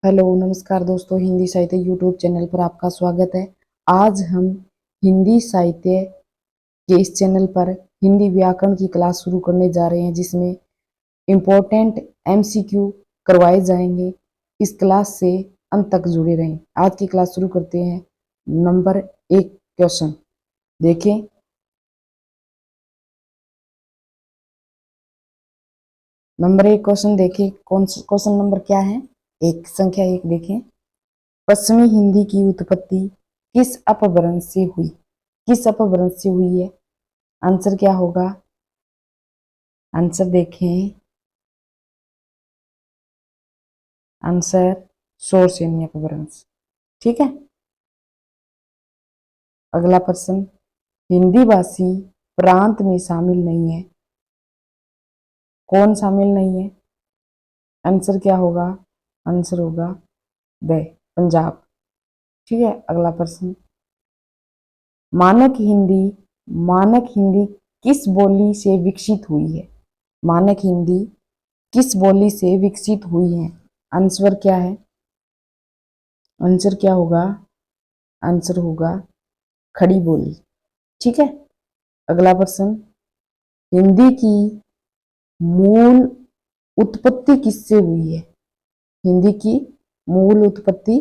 Hello नमस्कार दोस्तों, हिंदी साहित्य यूट्यूब चैनल पर आपका स्वागत है। आज हम हिंदी साहित्य के इस चैनल पर हिंदी व्याकरण की क्लास शुरू करने जा रहे हैं, जिसमें इम्पोर्टेंट एमसीक्यू करवाए जाएंगे। इस क्लास से अंत तक जुड़े रहें। आज की क्लास शुरू करते हैं। नंबर 1 क्वेश्चन देखें। नंबर 1 क्वेश्चन देखें। कौन क्वेश्चन नंबर क्या है? एक संख्या 1 देखें। पश्चिमी हिंदी की उत्पत्ति किस अपभ्रंश से हुई? किस अपभ्रंश से हुई है? आंसर क्या होगा? आंसर देखें। आंसर सोर्स यानी अपभ्रंश। ठीक है। अगला प्रश्न, हिंदी भाषी प्रांत में शामिल नहीं है। कौन शामिल नहीं है? आंसर क्या होगा? आंसर होगा द पंजाब। ठीक है। अगला प्रश्न, मानक हिंदी किस बोली से विकसित हुई है? मानक हिंदी किस बोली से विकसित हुई है? आंसर क्या है? आंसर क्या होगा? आंसर होगा खड़ी बोली। ठीक है। अगला प्रश्न, हिंदी की मूल उत्पत्ति किससे हुई है? हिंदी की मूल उत्पत्ति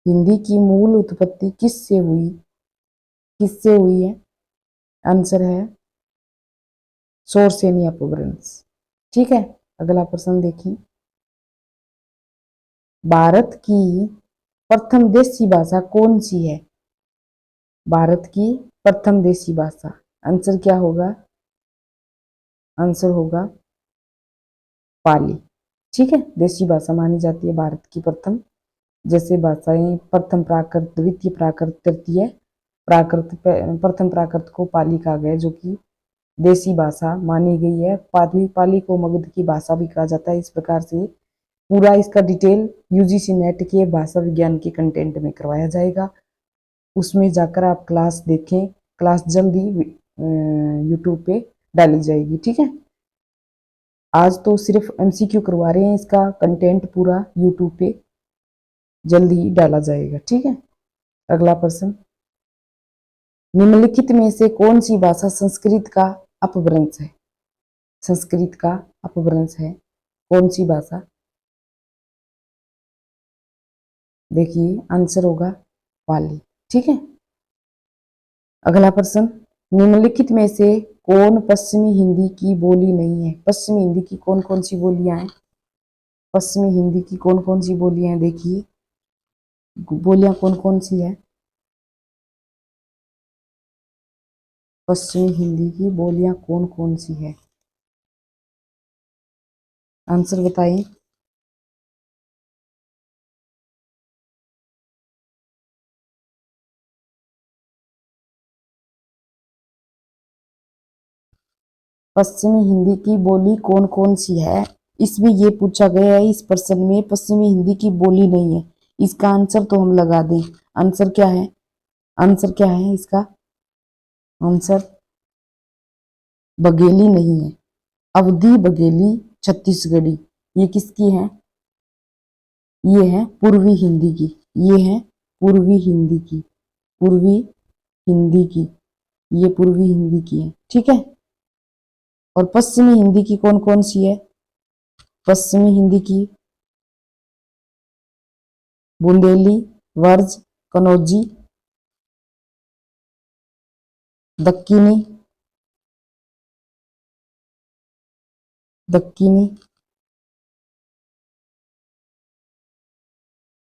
हिंदी की मूल उत्पत्ति किससे हुई है? आंसर है सोर्स यानी अपभ्रंश। ठीक है। अगला प्रश्न देखिए। भारत की प्रथम देशी भाषा कौन सी है? भारत की प्रथम देशी भाषा। आंसर क्या होगा? आंसर होगा पाली। ठीक है। देशी भाषा मानी जाती है भारत की प्रथम। जैसे भाषाएं प्रथम प्राकृत, द्वितीय प्राकृत, तृतीय प्राकृत, प्रथम प्राकृत को पाली कहा गया, जो कि देशी भाषा मानी गई है। पाली को मगध की भाषा भी कहा जाता है। इस प्रकार से पूरा इसका डिटेल यूजीसी नेट के भाषा विज्ञान के कंटेंट में करवाया जाएगा। उसमें जाकर आप क्लास देखें। क्लास जल्दी यूट्यूब पे डाली जाएगी। ठीक है। आज तो सिर्फ एमसीक्यू करवा रहे हैं, इसका कंटेंट पूरा यूट्यूब पे जल्दी ही डाला जाएगा। ठीक है। अगला प्रश्न, निम्नलिखित में से कौन सी भाषा संस्कृत का अपभ्रंश है? संस्कृत का अपभ्रंश है कौन सी भाषा? देखिए, आंसर होगा पाली। ठीक है। अगला प्रश्न, निम्नलिखित में से कौन पश्चिमी हिंदी की बोली नहीं है? पश्चिमी हिंदी की कौन कौन सी बोलियां हैं? पश्चिमी हिंदी की कौन कौन सी बोलियां हैं? देखिए, बोलियां कौन कौन सी है? पश्चिमी हिंदी की बोलियां कौन कौन सी है? आंसर बताइए। पश्चिमी हिंदी की बोली कौन कौन सी है, इसमें ये पूछा गया है। इस प्रश्न में पश्चिमी हिंदी की बोली नहीं है। इसका आंसर तो हम लगा दें। आंसर क्या है? आंसर क्या है इसका? आंसर बघेली नहीं है। अवधी बघेली छत्तीसगढ़ी, ये किसकी है? ये है पूर्वी हिंदी की। ये है पूर्वी हिंदी की। पूर्वी हिंदी की। ये पूर्वी हिंदी की है। ठीक है। और पश्चिमी हिंदी की कौन कौन सी है? पश्चिमी हिंदी की बुंदेली, वर्ज, कनौजी, दक्किनी, दक्किनी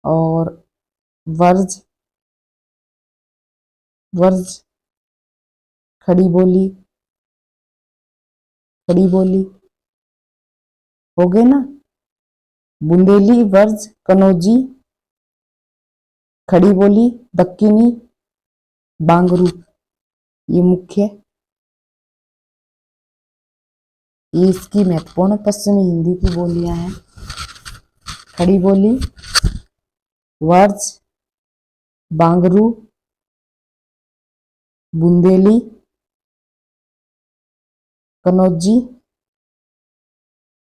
और वर्ज, वर्ज, खड़ी बोली, खड़ी बोली हो गए ना। बुंदेली, वर्ज, कनौजी, खड़ी बोली, दक्किनी, बांगरू, ये मुख्य, ये इसकी महत्वपूर्ण पश्चिमी हिंदी की बोलियां हैं। खड़ी बोली, वर्ज, बांगरू, बुंदेली, कनौजी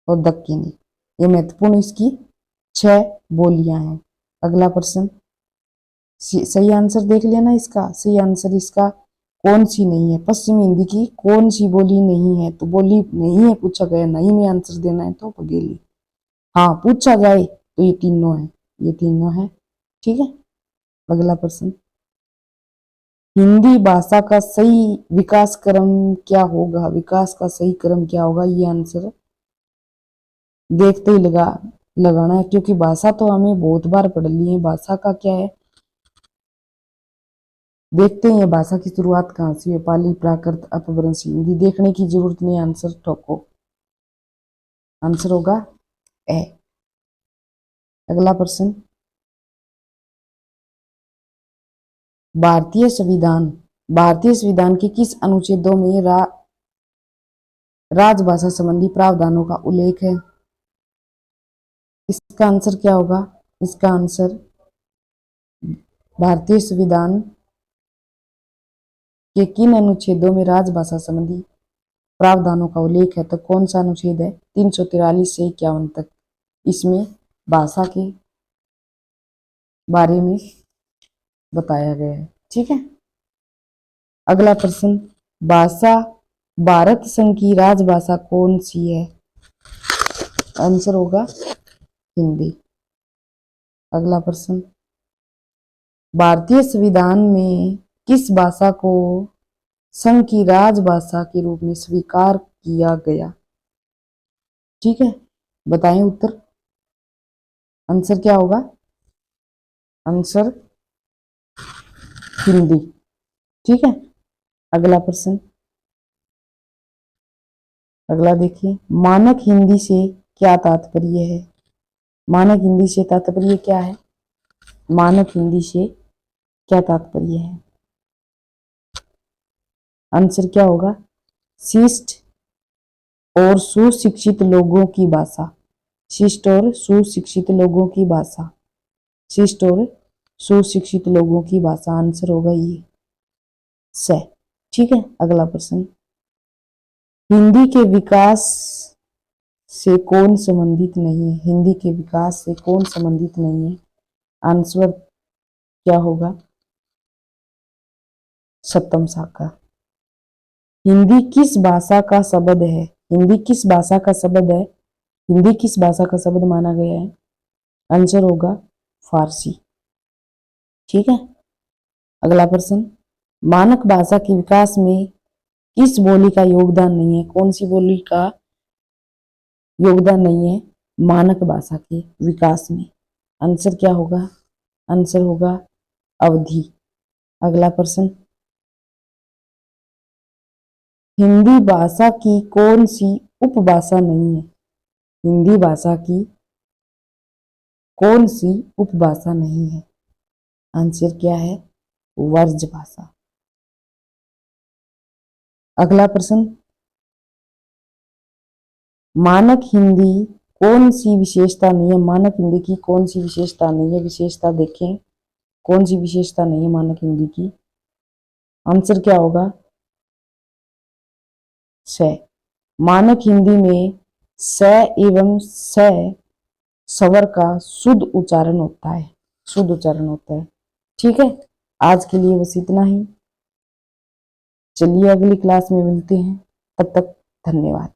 और दक्किनी, ये महत्वपूर्ण इसकी 6 बोलियां हैं। अगला प्रश्न, सही आंसर देख लेना इसका। सही आंसर इसका कौन सी नहीं है, पश्चिमी हिंदी की कौन सी बोली नहीं है? तो बोली नहीं है पूछा गया, नहीं में आंसर देना है तो बघेली। हाँ पूछा जाए तो ये तीनों है, ये तीनों है। ठीक है। अगला प्रश्न, हिंदी भाषा का सही विकास क्रम क्या होगा? विकास का सही क्रम क्या होगा? ये आंसर देखते ही लगाना है, क्योंकि भाषा तो हमें बहुत बार पढ़ ली है। भाषा का क्या है देखते हैं, भाषा की शुरुआत कहाँ से है? पाली, प्राकृत, अपभ्रंश, हिंदी। देखने की जरूरत नहीं, आंसर ठोको। आंसर होगा ए। अगला प्रश्न, भारतीय संविधान के किस अनुच्छेदों में राजभाषा संबंधी प्रावधानों का उल्लेख है? इसका आंसर क्या होगा? इसका आंसर भारतीय संविधान के किन अनुच्छेदों में राजभाषा संबंधी प्रावधानों का उल्लेख है? तो कौन सा अनुच्छेद है? 343 से 51 तक। इसमें भाषा के बारे में बताया गया है। ठीक है। अगला प्रश्न, भाषा भारत संघ की राजभाषा कौन सी है? आंसर होगा हिंदी। अगला प्रश्न, भारतीय संविधान में किस भाषा को संघ की राजभाषा के रूप में स्वीकार किया गया? ठीक है, बताएं उत्तर। आंसर क्या होगा? आंसर हिंदी। ठीक है। अगला प्रश्न, अगला देखिए, मानक हिंदी से क्या तात्पर्य है? मानक हिंदी से तात्पर्य क्या है? मानक हिंदी से क्या तात्पर्य है? आंसर क्या होगा? शिष्ट और सुशिक्षित लोगों की भाषा। शिष्ट और सुशिक्षित लोगों की भाषा। शिष्ट और सुशिक्षित लोगों की भाषा। आंसर होगा ये से। ठीक है। अगला प्रश्न, हिंदी के विकास से कौन संबंधित नहीं है? हिंदी के विकास से कौन संबंधित नहीं है? आंसर क्या होगा? सप्तम शाखा। हिंदी किस भाषा का शब्द है? हिंदी किस भाषा का शब्द है? हिंदी किस भाषा का शब्द माना गया है? आंसर होगा फारसी। ठीक है। अगला प्रश्न, मानक भाषा के विकास में किस बोली का योगदान नहीं है? कौन सी बोली का योगदान नहीं है मानक भाषा के विकास में? आंसर क्या होगा? आंसर होगा अवधी। अगला प्रश्न, हिंदी भाषा की कौन सी उपभाषा नहीं है? हिंदी भाषा की कौन सी उपभाषा नहीं है? आंसर क्या है? वर्ज भाषा। अगला प्रश्न, मानक हिंदी कौन सी विशेषता नहीं है? मानक हिंदी की कौन सी विशेषता नहीं है? विशेषता देखें, कौन सी विशेषता नहीं है मानक हिंदी की? आंसर क्या होगा? स। मानक हिंदी में स एवं स स्वर का शुद्ध उच्चारण होता है। शुद्ध उच्चारण होता है। ठीक है। आज के लिए बस इतना ही। चलिए अगली क्लास में मिलते हैं, तब तक धन्यवाद।